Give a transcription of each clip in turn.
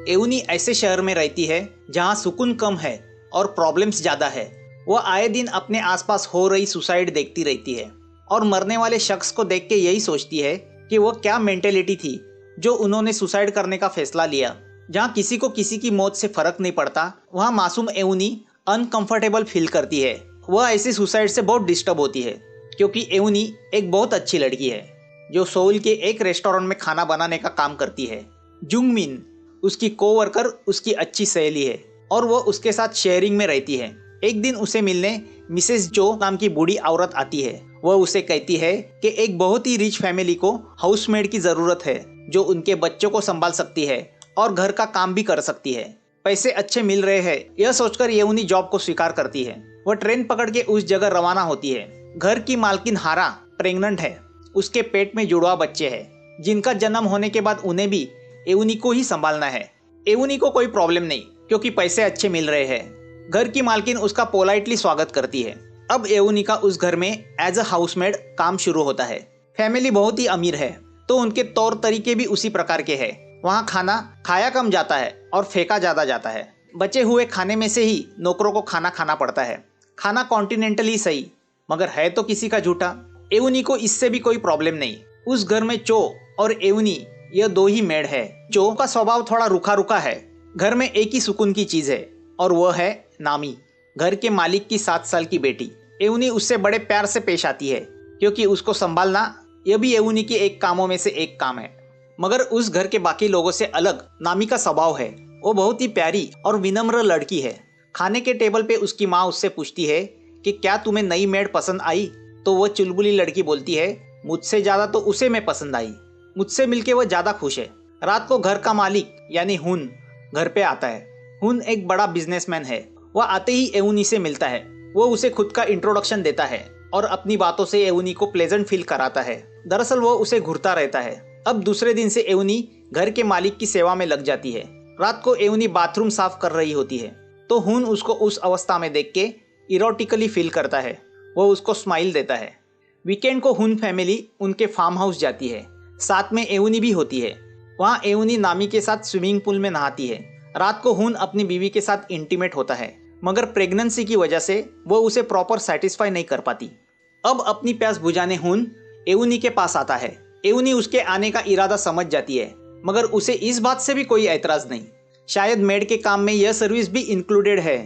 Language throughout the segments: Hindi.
एवनी ऐसे शहर में रहती है जहाँ सुकून कम है और प्रॉब्लम्स ज्यादा है। वह आए दिन अपने आसपास हो रही सुसाइड देखती रहती है और मरने वाले शख्स को देख के यही सोचती है कि वह क्या मेंटेलिटी थी जो उन्होंने सुसाइड करने का फैसला लिया। जहाँ किसी को किसी की मौत से फर्क नहीं पड़ता, वहाँ मासूम एवनी अनकंफर्टेबल फील करती है। वह ऐसी सुसाइड से बहुत डिस्टर्ब होती है क्योंकि एवनी एक बहुत अच्छी लड़की है जो सोल के एक रेस्टोरेंट में खाना बनाने का काम करती है। जुंगमिन उसकी कोवर्कर उसकी अच्छी सहेली है और वह उसके साथ शेयरिंग में रहती है। एक दिन उसे मिलने मिसेस जो नाम की बूढ़ी औरत आती है। वह उसे कहती है कि एक बहुत ही रिच फैमिली को हाउसमेड की जरूरत है जो उनके बच्चों को संभाल सकती है और घर का काम भी कर सकती है। पैसे अच्छे मिल रहे हैं, यह सोचकर एवनी जॉब को स्वीकार करती है। वह ट्रेन पकड़ के उस जगह रवाना होती है। घर की मालकिन हारा प्रेग्नेंट है। उसके पेट में जुड़वा बच्चे हैं जिनका जन्म होने के बाद उन्हें भी एवनी को ही संभालना है। एवनी को कोई प्रॉब्लम नहीं क्योंकि पैसे अच्छे मिल रहे हैं। घर की मालकिन उसका पोलाइटली स्वागत करती है। अब एवनी का उस घर में एज अ हाउसमेड काम शुरू होता है। फैमिली बहुत ही अमीर है तो उनके तौर तरीके भी उसी प्रकार के हैं। वहाँ खाना खाया कम जाता है और फेंका ज्यादा जाता है। बचे हुए खाने में से ही नौकरों को खाना खाना पड़ता है। खाना कॉन्टिनेंटल ही सही मगर है तो किसी का झूठा। एवनी को इससे भी कोई प्रॉब्लम नहीं। उस घर में चो और एवनी यह दो ही मेड है। चो का स्वभाव थोड़ा रुखा रुखा है। घर में एक ही सुकून की चीज है और वह है नामी, घर के मालिक की 7 साल की बेटी। एवनी उससे बड़े प्यार से पेश आती है क्योंकि उसको संभालना यह भी एवनी के एक कामों में से एक काम है। मगर उस घर के बाकी लोगों से अलग नामी का स्वभाव है। वो बहुत ही प्यारी और विनम्र लड़की है। खाने के टेबल पे उसकी माँ उससे पूछती है कि क्या तुम्हें नई मेड पसंद आई, तो वह चुलबुली लड़की बोलती है मुझसे ज्यादा तो उसे मैं पसंद आई। मुझसे मिलके वह ज्यादा खुश है। रात को घर का मालिक यानी हुन घर पे आता है। हुन एक बड़ा बिजनेसमैन है। वह आते ही एवनी से मिलता है। वो उसे खुद का इंट्रोडक्शन देता है और अपनी बातों से एवनी को प्लेजेंट फील कराता है। दरअसल वो उसे घूरता रहता है। अब दूसरे दिन से एवनी घर के मालिक की सेवा में लग जाती है। रात को एवनी बाथरूम साफ कर रही होती है तो हुन उसको उस अवस्था में देख के इरोटिकली फील करता है। वो उसको स्माइल देता है। वीकेंड को हुन फैमिली उनके फार्म हाउस जाती है। साथ में एवनी भी होती है। वहाँ एवनी नामी के साथ स्विमिंग पूल में नहाती है। रात को हुन अपनी बीवी के साथ इंटीमेट होता है मगर प्रेगनेंसी की वजह से वो उसे प्रॉपर सेटिस्फाई नहीं कर पाती। अब अपनी प्यास बुझाने हुन एवनी के पास आता है। एवनी उसके आने का इरादा समझ जाती है मगर उसे इस बात से भी कोई ऐतराज नहीं। शायद मेड के काम में यह सर्विस भी इंक्लूडेड है।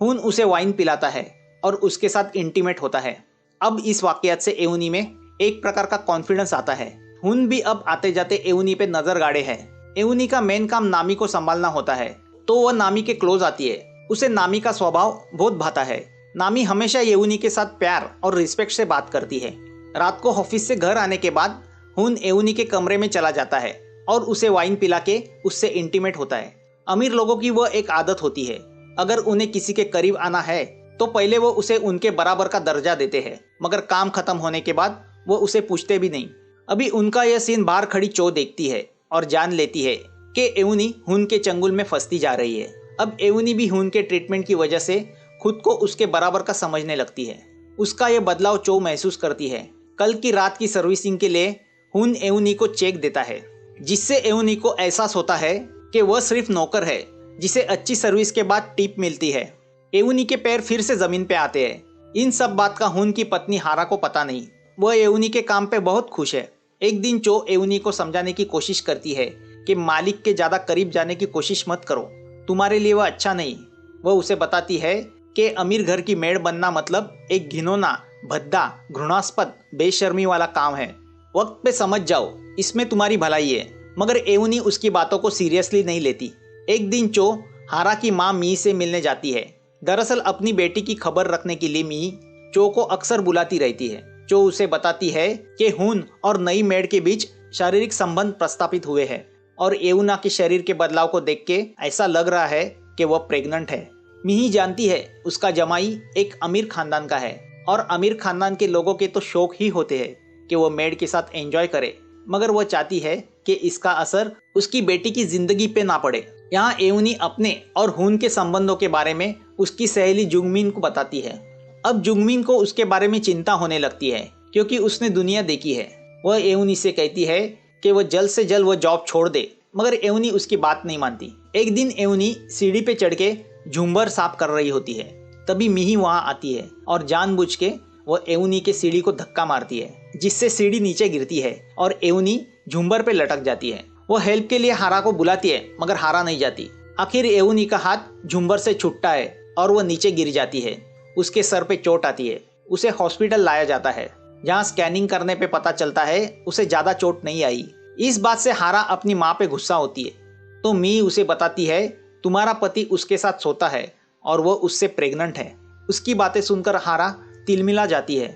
हुन उसे वाइन पिलाता है और उसके साथ इंटीमेट होता है। अब इस वाकयात से एवनी में एक प्रकार का कॉन्फिडेंस आता है। हुन भी अब आते जाते एवनी पे नजर गाड़े है। एवनी का मेन काम नामी को संभालना होता है तो वह नामी के क्लोज आती है। उसे नामी का स्वभाव बहुत भाता है। नामी हमेशा एवनी के साथ प्यार और रिस्पेक्ट से बात करती है। रात को ऑफिस से घर आने के बाद हुन एवनी के कमरे में चला जाता है और उसे वाइन पिला के उससे इंटीमेट होता है। अमीर लोगों की वह एक आदत होती है, अगर उन्हें किसी के करीब आना है तो पहले वो उसे उनके बराबर का दर्जा देते हैं मगर काम खत्म होने के बाद वो उसे पूछते भी नहीं। अभी उनका यह सीन बाहर खड़ी चो देखती है और जान लेती है कि एवनी हुन के चंगुल में फंसती जा रही है। अब एवनी भी हुन के ट्रीटमेंट की वजह से खुद को उसके बराबर का समझने लगती है। उसका यह बदलाव चो महसूस करती है। कल की रात की सर्विसिंग के लिए हुन एवनी को चेक देता है जिससे एवनी को एहसास होता है कि वह सिर्फ नौकर है जिसे अच्छी सर्विस के बाद टिप मिलती है। एवनी के पैर फिर से जमीन पे आते हैं। इन सब बात का हुन की पत्नी हारा को पता नहीं। वह एवनी के काम पे बहुत खुश है। एक दिन चो एवनी को समझाने की कोशिश करती है कि मालिक के ज्यादा करीब जाने की कोशिश मत करो, तुम्हारे लिए वह अच्छा नहीं। वह उसे बताती है कि अमीर घर की मेड बनना मतलब एक घिनौना, भद्दा, घृणास्पद, बेशर्मी वाला काम है। वक्त पे समझ जाओ, इसमें तुम्हारी भलाई है। मगर एवनी उसकी बातों को सीरियसली नहीं लेती। एक दिन चो हारा की माँ मी से मिलने जाती है। दरअसल अपनी बेटी की खबर रखने के लिए मी चो को अक्सर बुलाती रहती है। चो उसे बताती है कि हुन और नई मेड के बीच शारीरिक संबंध प्रस्तापित हुए हैं और एवना के शरीर के बदलाव को देख के ऐसा लग रहा है कि वह प्रेग्नेंट है। मिही जानती है उसका जमाई एक अमीर खानदान का है और अमीर खानदान के लोगों के तो शौक ही होते हैं कि वो मेड के साथ एंजॉय करे, मगर वह चाहती है कि इसका असर उसकी बेटी की जिंदगी पे ना पड़े। यहाँ एवनी अपने और हुन के संबंधों के बारे में उसकी सहेली जुंगमिन को बताती है। अब जुंगमिन को उसके बारे में चिंता होने लगती है क्योंकि उसने दुनिया देखी है। वह एवनी से कहती है कि वह जल्द से जल्द वह जॉब छोड़ दे, मगर एवनी उसकी बात नहीं मानती। एक दिन एवनी सीढ़ी पे चढ़ के झुंबर साफ कर रही होती है। तभी मिही वहां आती है और जानबूझ के वो एवनी के सीढ़ी को धक्का मारती है, जिससे सीढ़ी नीचे गिरती है और एवनी झुंबर पे लटक जाती है। वो हेल्प के लिए हारा को बुलाती है, मगर हारा नहीं जाती। आखिर एवनी का हाथ झुंबर से छूटता है और वो नीचे गिर जाती है। उसके सर पे चोट आती है। उसे हॉस्पिटल लाया जाता है, जहाँ स्कैनिंग करने पे पता चलता है उसे ज्यादा चोट नहीं आई। इस बात से हारा अपनी माँ पे गुस्सा होती है, तो मी उसे बताती है तुम्हारा पति उसके साथ सोता है और वो उससे प्रेग्नेंट है। उसकी बातें सुनकर हारा तिलमिला जाती है।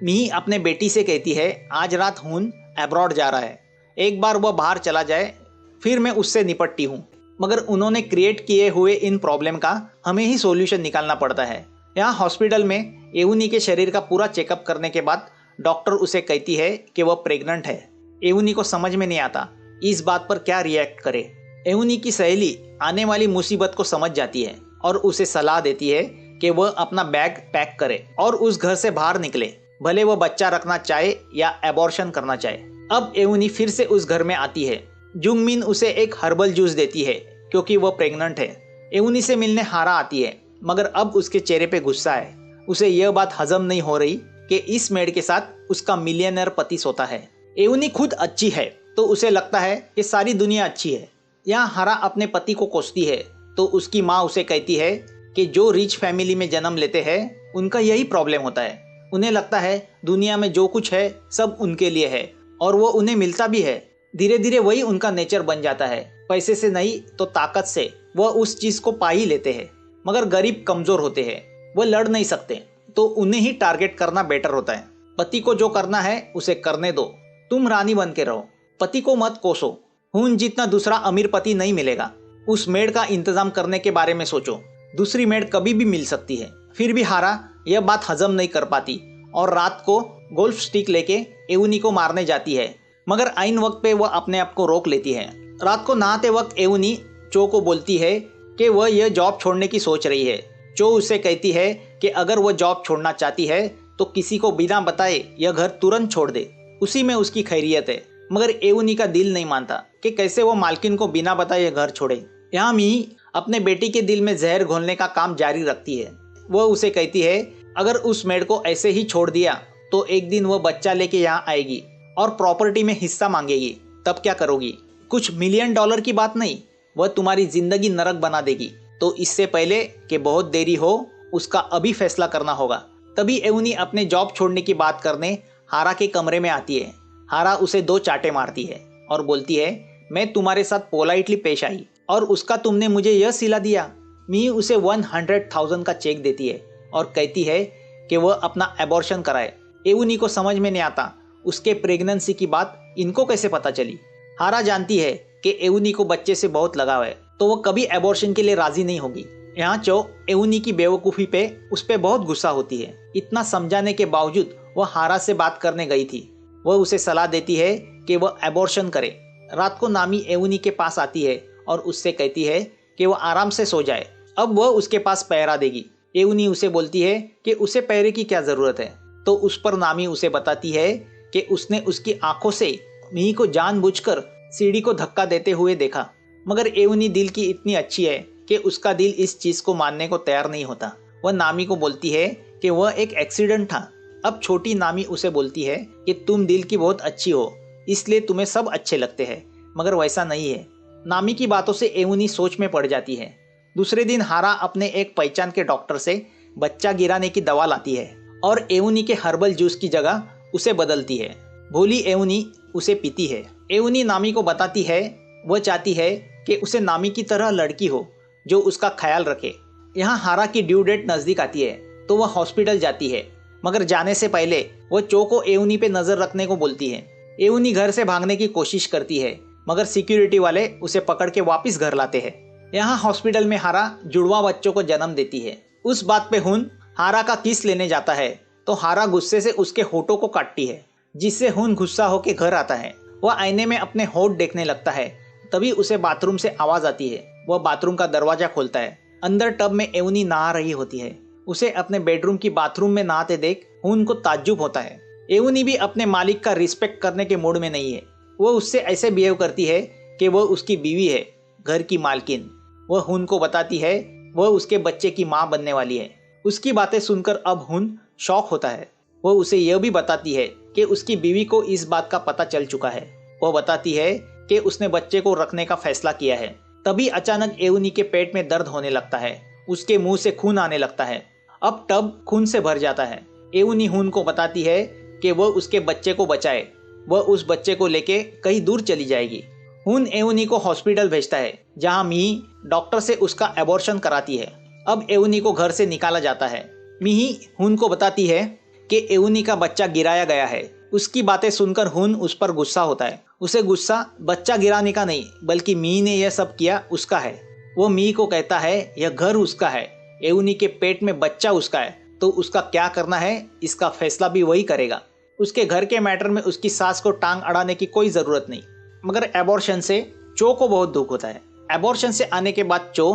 मी अपने बेटी से कहती है आज रात हुन अब्रॉड जा रहा है, एक बार वह बाहर चला जाए फिर मैं उससे निपटती हूँ। मगर उन्होंने क्रिएट किए हुए इन प्रॉब्लम का हमें ही सॉल्यूशन निकालना पड़ता है। यहाँ हॉस्पिटल में एवनी के शरीर का पूरा चेकअप करने के बाद डॉक्टर उसे कहती है कि वह प्रेग्नेंट है। एवनी को समझ में नहीं आता इस बात पर क्या रिएक्ट करे। एवनी की सहेली आने वाली मुसीबत को समझ जाती है और उसे सलाह देती है कि वह अपना बैग पैक करे और उस घर से बाहर निकले, भले वह बच्चा रखना चाहे या एबॉर्शन करना चाहे। अब एवनी फिर से उस घर में आती है। जुंगमिन उसे एक हर्बल जूस देती है क्योंकि वह प्रेग्नेंट है। एवनी से मिलने हारा आती है, मगर अब उसके चेहरे पे गुस्सा है। उसे यह बात हजम नहीं हो रही कि इस मेड के साथ उसका मिलियनर पति सोता है। एवनी खुद अच्छी है तो उसे लगता है कि सारी दुनिया अच्छी है। यहाँ हारा अपने पति को कोसती है तो उसकी माँ उसे कहती है कि जो रिच फैमिली में जन्म लेते हैं उनका यही प्रॉब्लम होता है। उन्हें लगता है दुनिया में जो कुछ है सब उनके लिए है और वो उन्हें मिलता भी है। धीरे धीरे वही उनका नेचर बन जाता है। पैसे से नहीं तो ताकत से वह उस चीज को पा ही लेते हैं। मगर गरीब कमजोर होते हैं, वह लड़ नहीं सकते, तो उन्हें ही टारगेट करना बेटर होता है। पति को जो करना है उसे करने दो, तुम रानी बन के रहो, पति को मत कोसो। हुन जितना दूसरा अमीर पति नहीं मिलेगा। उस मेड का इंतजाम करने के बारे में सोचो, दूसरी मेड कभी भी मिल सकती है। फिर भी हारा यह बात हजम नहीं कर पाती और रात को गोल्फ स्टिक लेके एवनी को मारने जाती है, मगर आइन वक्त पे वह अपने आप को रोक लेती है। रात को नहाते वक्त एवनी चो को बोलती है कि वह यह जॉब छोड़ने की सोच रही है। चो उसे कहती है कि अगर वह जॉब छोड़ना चाहती है तो किसी को बिना बताए यह घर तुरंत छोड़ दे, उसी में उसकी खैरियत है। मगर एवनी का दिल नहीं मानता कि कैसे वो मालकिन को बिना बताए यह घर छोड़े। यहाँ मी अपने बेटी के दिल में जहर घोलने का काम जारी रखती है। वह उसे कहती है अगर उस मेड को ऐसे ही छोड़ दिया तो एक दिन वह बच्चा लेके यहाँ आएगी और प्रॉपर्टी में हिस्सा मांगेगी, तब क्या करोगी? कुछ $1 मिलियन की बात नहीं, वह तुम्हारी जिंदगी नरक बना देगी। तो इससे पहले कि बहुत देरी हो उसका अभी फैसला करना होगा। तभी एवनी अपने जॉब छोड़ने की बात करने हारा के कमरे में आती है। हारा उसे 2 चाटे मारती है और बोलती है मैं तुम्हारे साथ पोलाइटली पेश आई और उसका तुमने मुझे यह सिला दिया। मी उसे 100,000 का चेक देती है और कहती है कि वह अपना एबॉर्शन कराए। एवनी को समझ में नहीं आता उसके प्रेगनेंसी की बात इनको कैसे पता चली। हारा जानती है कि एवनी को बच्चे से बहुत लगाव है, तो वह कभी एबॉर्शन के लिए राजी नहीं होगी। यहाँ चो एवनी की बेवकूफ़ी पे उस पर बहुत गुस्सा होती है। इतना समझाने के बावजूद वह हारा से बात करने गई थी। वह उसे सलाह देती है कि वह एबॉर्शन करे। रात को नामी एवनी के पास आती है और उससे कहती है कि वह आराम से सो जाए, अब वह उसके पास पहरा देगी। एवनी उसे बोलती है कि उसे पहरे की क्या जरूरत है, तो उस पर नामी उसे बताती है कि उसने उसकी आंखों से मी को जानबूझकर सीढ़ी को धक्का देते हुए देखा। मगर एवनी दिल की इतनी अच्छी है कि उसका दिल इस चीज को मानने को तैयार नहीं होता। वह नामी को बोलती है कि वह एक एक्सीडेंट था। अब छोटी नामी उसे बोलती है कि तुम दिल की बहुत अच्छी हो, इसलिए तुम्हें सब अच्छे लगते हैं, मगर वैसा नहीं है। नामी की बातों से एवनी सोच में पड़ जाती है। दूसरे दिन हारा अपने एक पहचान के डॉक्टर से बच्चा गिराने की दवा लाती है और एवनी के हर्बल जूस की जगह उसे बदलती है। भोली एवनी उसे पीती है। एवनी नामी को बताती है वह चाहती है कि उसे नामी की तरह लड़की हो जो उसका ख्याल रखे। यहाँ हारा की ड्यू डेट नजदीक आती है तो वह हॉस्पिटल जाती है, मगर जाने से पहले वह चो को एवनी पे नजर रखने को बोलती है। एवनी घर से भागने की कोशिश करती है, मगर सिक्योरिटी वाले उसे पकड़ के वापस घर लाते हैं। यहाँ हॉस्पिटल में हारा जुड़वा बच्चों को जन्म देती है। उस बात पे हुन हारा का किस लेने जाता है तो हारा गुस्से से उसके होठों को काटती है, जिससे हुन गुस्सा होकर घर आता है। वह आईने में अपने होठ देखने लगता है। तभी उसे बाथरूम से आवाज आती है। वह बाथरूम का दरवाजा खोलता है। अंदर टब में एवनी नहा रही होती है। उसे अपने बेडरूम की बाथरूम में नहाते देख हुन को ताज्जुब होता है। एवनी भी अपने मालिक का रिस्पेक्ट करने के मूड में नहीं है। वह उससे ऐसे बिहेव करती है कि वह उसकी बीवी है, घर की मालकिन। वह हुन को बताती है वह उसके बच्चे की माँ बनने वाली है। उसकी बातें सुनकर अब हुन शॉक होता है। वह उसे यह भी बताती है कि उसकी बीवी को इस बात का पता चल चुका है। वह बताती है कि उसने बच्चे को रखने का फैसला किया है। तभी अचानक एवनी के पेट में दर्द होने लगता है। उसके मुंह से खून आने लगता है। अब टब खून से भर जाता है। एवनी हुन को बताती है कि वह उसके बच्चे को बचाए। वह उस बच्चे को लेके कहीं दूर चली जाएगी। हुन एवनी को हॉस्पिटल भेजता है जहां मी डॉक्टर से उसका एबॉर्शन कराती है। अब एवनी को घर से निकाला जाता है। मी हुन को बताती है कि एवनी का बच्चा गिराया गया है। उसकी बातें सुनकर हुन उस पर गुस्सा होता है। उसे गुस्सा बच्चा गिराने का नहीं बल्कि मी ने यह सब किया उसका है। वो मी को कहता है यह घर उसका है, एवनी के पेट में बच्चा उसका है, तो उसका क्या करना है इसका फैसला भी वही करेगा। उसके घर के मैटर में उसकी सास को टांग अड़ाने की कोई जरूरत नहीं। मगर एबॉर्शन से चो को बहुत दुख होता है। एबॉर्शन से आने के बाद चो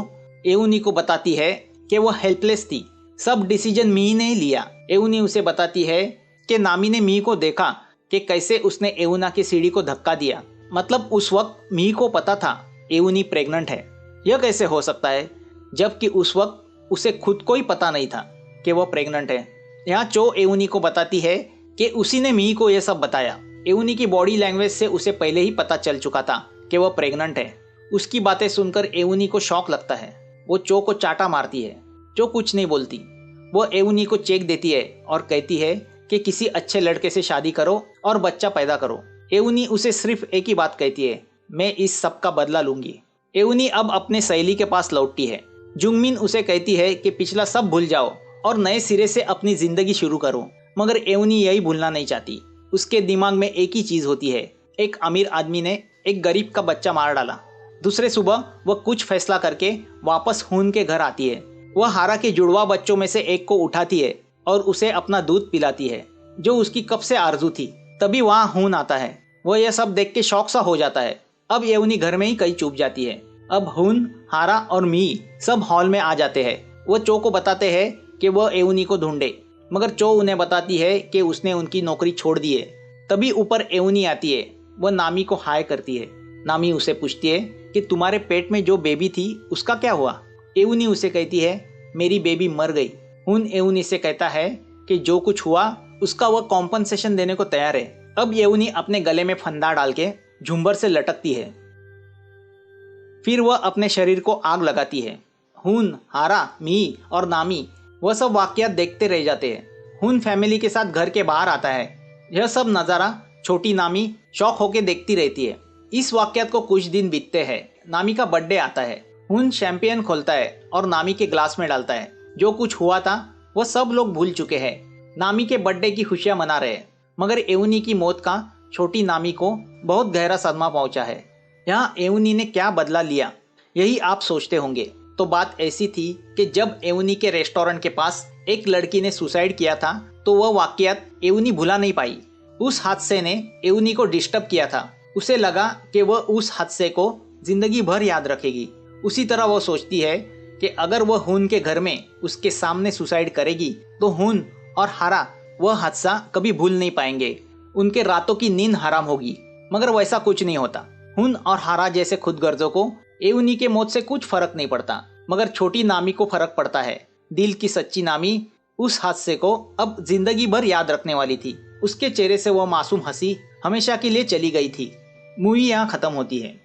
एवनी को बताती है कि वह हेल्पलेस थी, सब डिसीजन मी ने लिया। एवनी उसे बताती है कि नामी ने मी को देखा कि कैसे उसने एवना की सीढ़ी को धक्का दिया। मतलब उस वक्त मी को पता था एवनी प्रेग्नेंट है। यह कैसे हो सकता है जबकि उस वक्त उसे खुद को ही पता नहीं था कि वह प्रेग्नेंट है। यहाँ चो एवनी को बताती है कि उसी ने मी को यह सब बताया। एवनी की बॉडी लैंग्वेज से उसे पहले ही पता चल चुका था कि वह प्रेग्नेंट है। उसकी बातें सुनकर एवनी को शॉक लगता है। वो चो को चाटा मारती है। चो कुछ नहीं बोलती। वो एवनी को चेक देती है और कहती है कि किसी अच्छे लड़के से शादी करो और बच्चा पैदा करो। एवनी उसे सिर्फ एक ही बात कहती है, मैं इस सब का बदला लूंगी। एवनी अब अपने सहेली के पास लौटती है। जुंगमिन उसे कहती है कि पिछला सब भूल जाओ और नए सिरे से अपनी जिंदगी शुरू करो। मगर एवनी यही भूलना नहीं चाहती। उसके दिमाग में एक ही चीज होती है, एक अमीर आदमी ने एक गरीब का बच्चा मार डाला। दूसरे सुबह वह कुछ फैसला करके वापस हुन के घर आती है। वह हारा के जुड़वा बच्चों में से एक को उठाती है और उसे अपना दूध पिलाती है जो उसकी कब से आरजू थी। तभी वहां हुन आता है। वह यह सब देख के शौक सा हो जाता है। अब एवनी घर में ही कहीं चुप जाती है। अब हुन, हारा और मी सब हॉल में आ जाते हैं। वह चो को बताते हैं कि वह एवनी को ढूंढे, मगर चो उन्हें बताती है कि उसने उनकी नौकरी छोड़ दी है। तभी ऊपर एवनी आती है। वह नामी को हाय करती है। नामी उसे पूछती है कि तुम्हारे पेट में जो बेबी थी उसका क्या हुआ। एवनी उसे कहती है मेरी बेबी मर गई। हुन एवनी से कहता है कि जो कुछ हुआ उसका वह कॉम्पनसेशन देने को तैयार है। अब एवनी अपने गले में फंदा डाल के झुंबर से लटकती है। फिर वह अपने शरीर को आग लगाती है। हुन, हारा, मी और नामी वह सब वाकयात देखते रह जाते हैं। हुन फैमिली के साथ घर के बाहर आता है। यह सब नज़ारा छोटी नामी शौक होके देखती रहती है। इस वाकयात को कुछ दिन बीतते हैं। नामी का बर्थडे आता है। हुन शैंपियन खोलता है और नामी के ग्लास में डालता है। जो कुछ हुआ था वह सब लोग भूल चुके हैं। नामी के बर्थडे की खुशियां मना रहे हैं। मगर एवनी की मौत का छोटी नामी को बहुत गहरा सदमा पहुंचा है। यहाँ एवनी ने क्या बदला लिया यही आप सोचते होंगे। तो बात ऐसी थी कि जब एवनी के रेस्टोरेंट के पास एक लड़की ने सुसाइड किया था तो वह वाकयात एवनी भुला नहीं पाई। उस हादसे ने एवनी को डिस्टर्ब किया था। उसे लगा कि वह उस हादसे को जिंदगी भर याद रखेगी। उसी तरह वह सोचती है कि अगर वह हुन के घर में उसके सामने सुसाइड करेगी तो हुन और हारा वह हादसा कभी भूल नहीं पाएंगे। उनके रातों की नींद हराम होगी। मगर वैसा कुछ नहीं होता। हुन और हारा जैसे खुदगर्जों को एवनी के मौत से कुछ फर्क नहीं पड़ता, मगर छोटी नामी को फर्क पड़ता है। दिल की सच्ची नामी उस हादसे को अब जिंदगी भर याद रखने वाली थी। उसके चेहरे से वह मासूम हंसी हमेशा के लिए चली गई थी। मूवी यहाँ खत्म होती है।